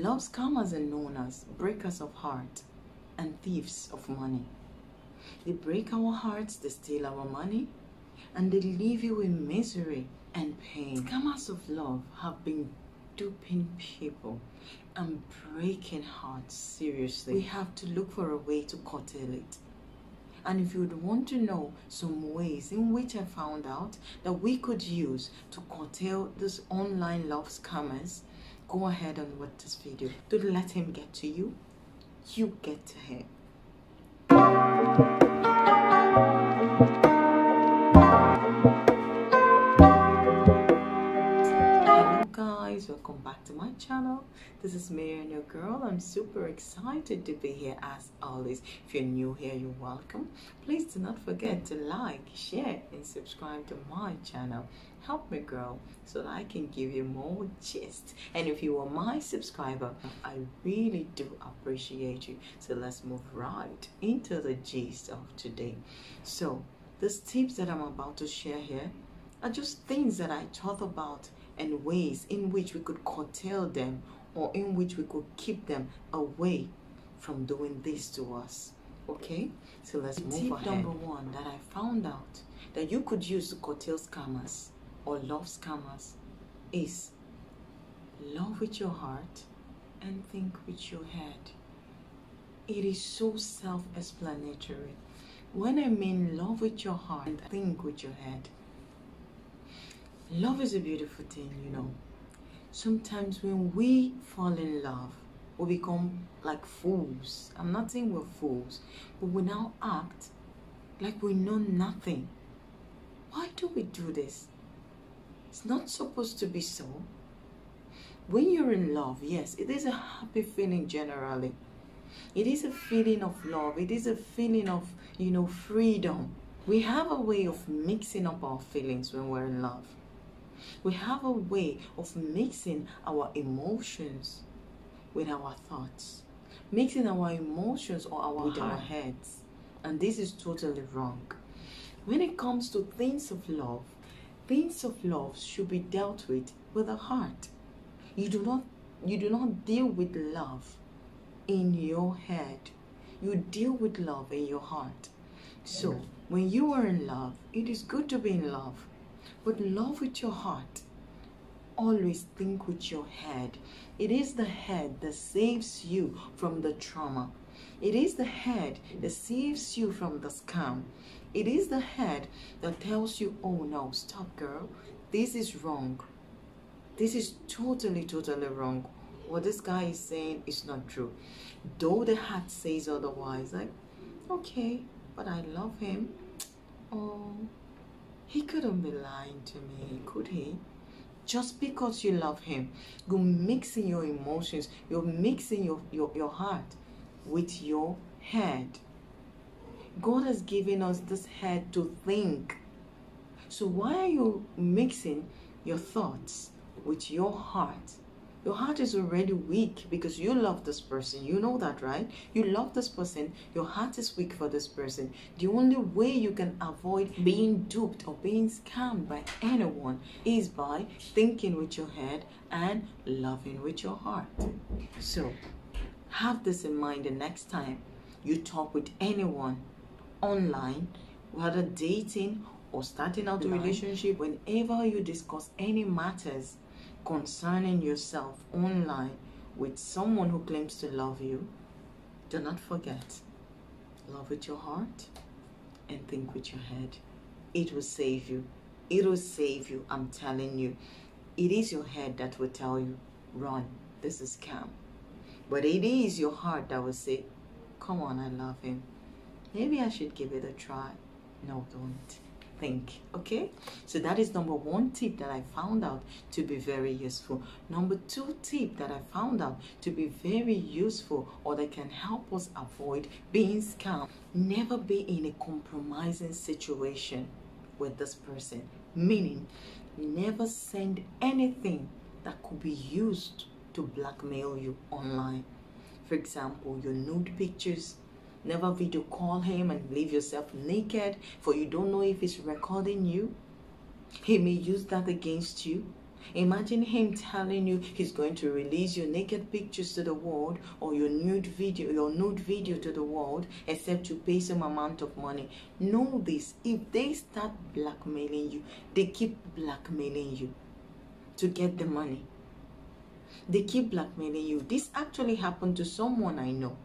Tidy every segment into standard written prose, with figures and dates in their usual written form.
Love scammers are known as breakers of heart and thieves of money. They break our hearts, they steal our money, and they leave you in misery and pain. Scammers of love have been duping people and breaking hearts seriously. We have to look for a way to curtail it. And if you would want to know some ways in which I found out that we could use to curtail these online love scammers, go ahead and watch this video. Don't let him get to you. You get to him. Hello guys, welcome back to my channel. This is Mary, your girl. I'm super excited to be here as always. If you're new here, you're welcome. Please do not forget to like, share and subscribe to my channel. Help me grow so that I can give you more gist. And if you are my subscriber, I really do appreciate you. So let's move right into the gist of today. So these tips that I'm about to share here are just things that I thought about and ways in which we could curtail them, or in which we could keep them away from doing this to us. Okay, so let's move ahead. Tip number one that I found out that you could use to curtail scammers or love scammers is love with your heart and think with your head. It is so self-explanatory. When I mean love with your heart and think with your head, love is a beautiful thing, you know. Sometimes when we fall in love, we become like fools. I'm not saying we're fools, but we now act like we know nothing. Why do we do this? It's not supposed to be so. When you're in love, yes, it is a happy feeling generally. It is a feeling of love. It is a feeling of, you know, freedom. We have a way of mixing up our feelings when we're in love. We have a way of mixing our emotions with our thoughts, mixing our emotions or our heads, and this is totally wrong. When it comes to things of love should be dealt with the heart. You do not deal with love in your head. You deal with love in your heart. So when you are in love, it is good to be in love. But love with your heart. Always think with your head. It is the head that saves you from the trauma. It is the head that saves you from the scam. It is the head that tells you, oh no, stop girl, this is wrong. This is totally wrong. What this guy is saying is not true. Though the heart says otherwise, like, okay, but I love him. Oh, he couldn't be lying to me, could he? Just because you love him, you're mixing your emotions, you're mixing your heart with your head. God has given us this head to think. So why are you mixing your thoughts with your heart? Your heart is already weak because you love this person. You know that, right? You love this person. Your heart is weak for this person. The only way you can avoid being duped or being scammed by anyone is by thinking with your head and loving with your heart. So have this in mind the next time you talk with anyone online, whether dating or starting out a relationship. Whenever you discuss any matters concerning yourself online with someone who claims to love you, do not forget, love with your heart and think with your head. It will save you. It will save you. I'm telling you. It is your head that will tell you, run, this is scam. But it is your heart that will say, come on, I love him. Maybe I should give it a try. No, don't. Think. Okay, so that is number one tip that I found out to be very useful. Number two tip that I found out to be very useful, or that can help us avoid being scammed: never be in a compromising situation with this person. Meaning, never send anything that could be used to blackmail you online. For example, your nude pictures. Never video call him and leave yourself naked, for you don't know if he's recording you. He may use that against you. Imagine him telling you he's going to release your naked pictures to the world or your nude video to the world, except you pay some amount of money. Know this: if they start blackmailing you, they keep blackmailing you to get the money. They keep blackmailing you. This actually happened to someone I know.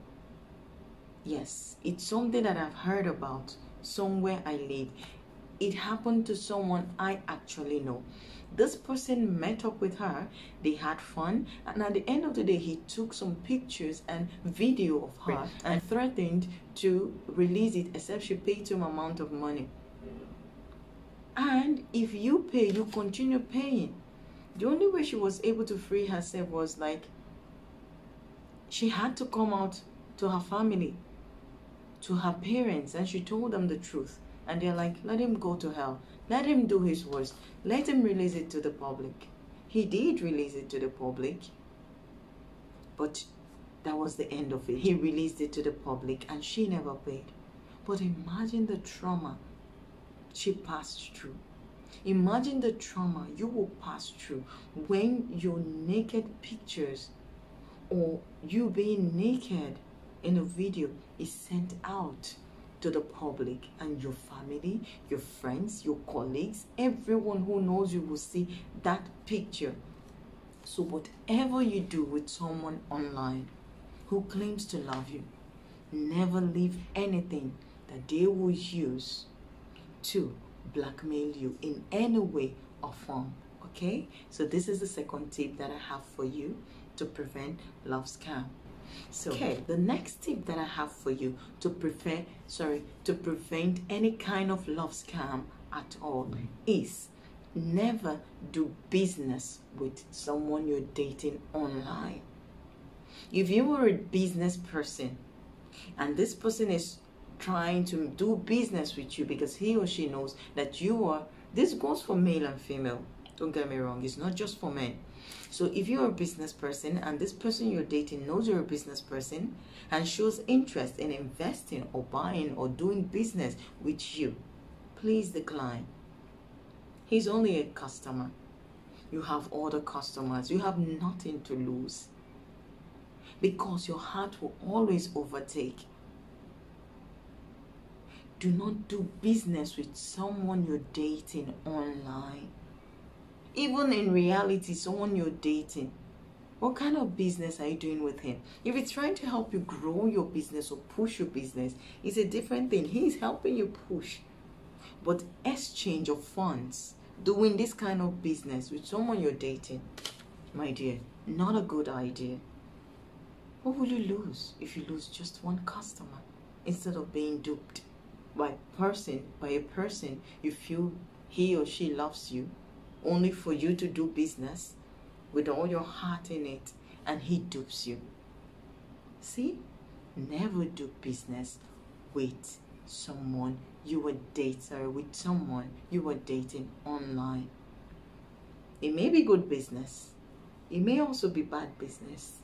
Yes, it's something that I've heard about somewhere I live. It happened to someone I actually know. This person met up with her, they had fun, and at the end of the day, he took some pictures and video of her and threatened to release it except she paid some amount of money. And if you pay, you continue paying. The only way she was able to free herself was like, she had to come out to her family, to her parents, and she told them the truth. And they're like, let him go to hell. Let him do his worst. Let him release it to the public. He did release it to the public. But that was the end of it. He released it to the public and she never paid. But imagine the trauma she passed through. Imagine the trauma you will pass through when your naked pictures or you being naked in a video is sent out to the public, and your family, your friends, your colleagues, everyone who knows you will see that picture. So whatever you do with someone online who claims to love you, never leave anything that they will use to blackmail you in any way or form. Okay, so this is the second tip that I have for you to prevent love scam. So the next tip that I have for you to prevent any kind of love scam at all is never do business with someone you're dating online. If you are a business person and this person is trying to do business with you because he or she knows that you are, this goes for male and female, don't get me wrong, it's not just for men. So if you're a business person and this person you're dating knows you're a business person and shows interest in investing or buying or doing business with you, please decline. He's only a customer. You have other customers. You have nothing to lose because your heart will always overtake. Do not do business with someone you're dating online. Even in reality, someone you're dating, what kind of business are you doing with him? If it's trying to help you grow your business or push your business, it's a different thing. He's helping you push. But exchange of funds, doing this kind of business with someone you're dating, my dear, not a good idea. What will you lose if you lose just one customer instead of being duped by a person you feel he or she loves you, only for you to do business with all your heart in it, and he dupes you? See, never do business with someone you were dating online. It may be good business, it may also be bad business.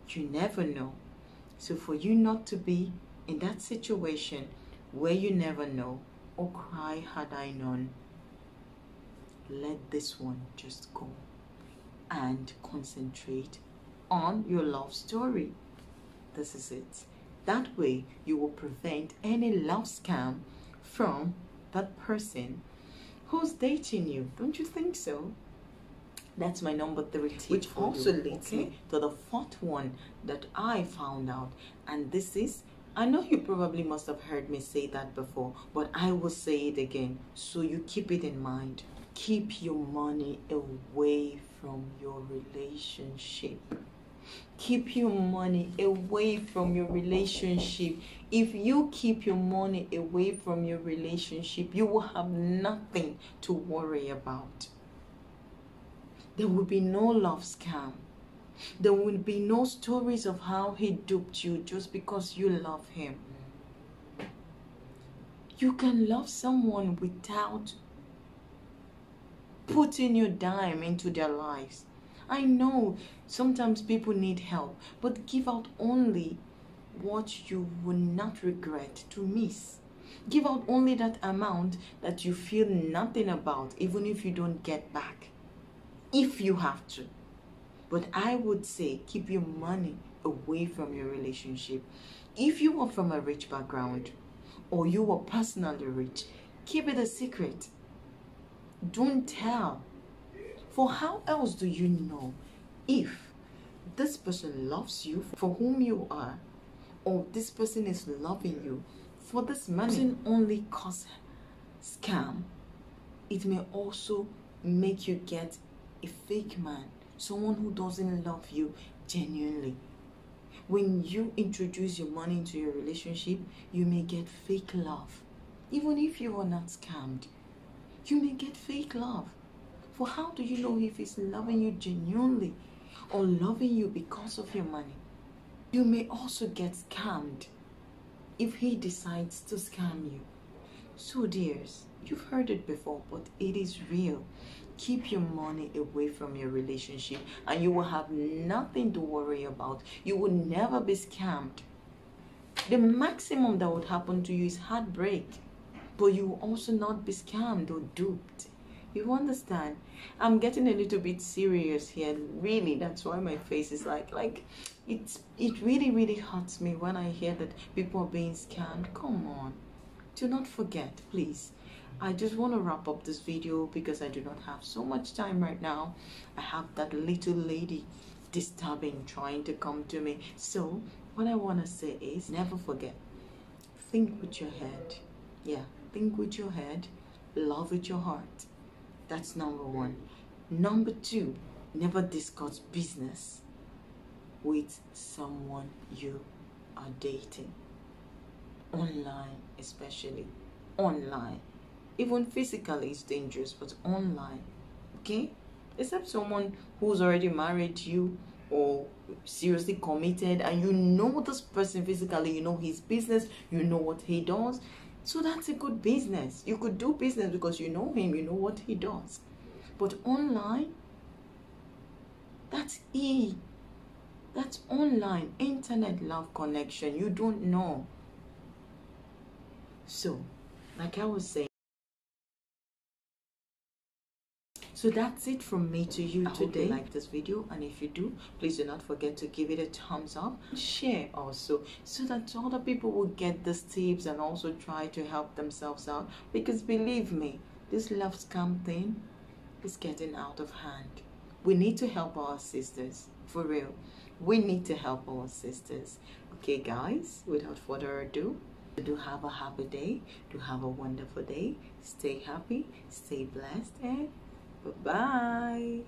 You never know. So for you not to be in that situation where you never know, or cry had I known, let this one just go and concentrate on your love story. This is it. That way you will prevent any love scam from that person who's dating you. Don't you think so? That's my number 3 tip, which also leads me to the 4th one that I found out. And this is, I know you probably must have heard me say that before, but I will say it again so you keep it in mind. Keep your money away from your relationship. Keep your money away from your relationship. If you keep your money away from your relationship, you will have nothing to worry about. There will be no love scam. There will be no stories of how he duped you just because you love him. You can love someone without putting your dime into their lives. I know sometimes people need help, but give out only what you will not regret to miss. Give out only that amount that you feel nothing about, even if you don't get back. if you have to. But I would say keep your money away from your relationship. If you are from a rich background or you are personally rich, keep it a secret. Don't tell. For how else do you know if this person loves you for whom you are, or this person is loving you for this money? It doesn't only cause scam, it may also make you get a fake man, someone who doesn't love you genuinely. When you introduce your money into your relationship, you may get fake love. Even if you are not scammed, you may get fake love. For how do you know if he's loving you genuinely or loving you because of your money? You may also get scammed if he decides to scam you. So dears, you've heard it before, but it is real. Keep your money away from your relationship and you will have nothing to worry about. You will never be scammed. The maximum that would happen to you is heartbreak, but you will also not be scammed or duped. You understand? I'm getting a little bit serious here. Really, that's why my face is like it really hurts me when I hear that people are being scammed. Come on. Do not forget, please. I just want to wrap up this video because I do not have so much time right now. I have that little lady disturbing, trying to come to me. So what I want to say is never forget. Think with your head. Yeah, think with your head. Love with your heart. That's number one. Number two, never discuss business with someone you are dating. Online, especially. Online. Even physically it's dangerous, but online. Okay? Except someone who's already married you or seriously committed and you know this person physically, you know his business, you know what he does. So that's a good business. You could do business because you know him, you know what he does. But online, that's that's online, internet love connection. You don't know. So, like I was saying, so that's it from me to you today. I hope you like this video, and if you do, please do not forget to give it a thumbs up. Share also, so that other people will get these tips and also try to help themselves out. Because believe me, this love scam thing is getting out of hand. We need to help our sisters, for real. We need to help our sisters. Okay, guys, without further ado, do have a happy day. Do have a wonderful day. Stay happy, stay blessed, and bye-bye.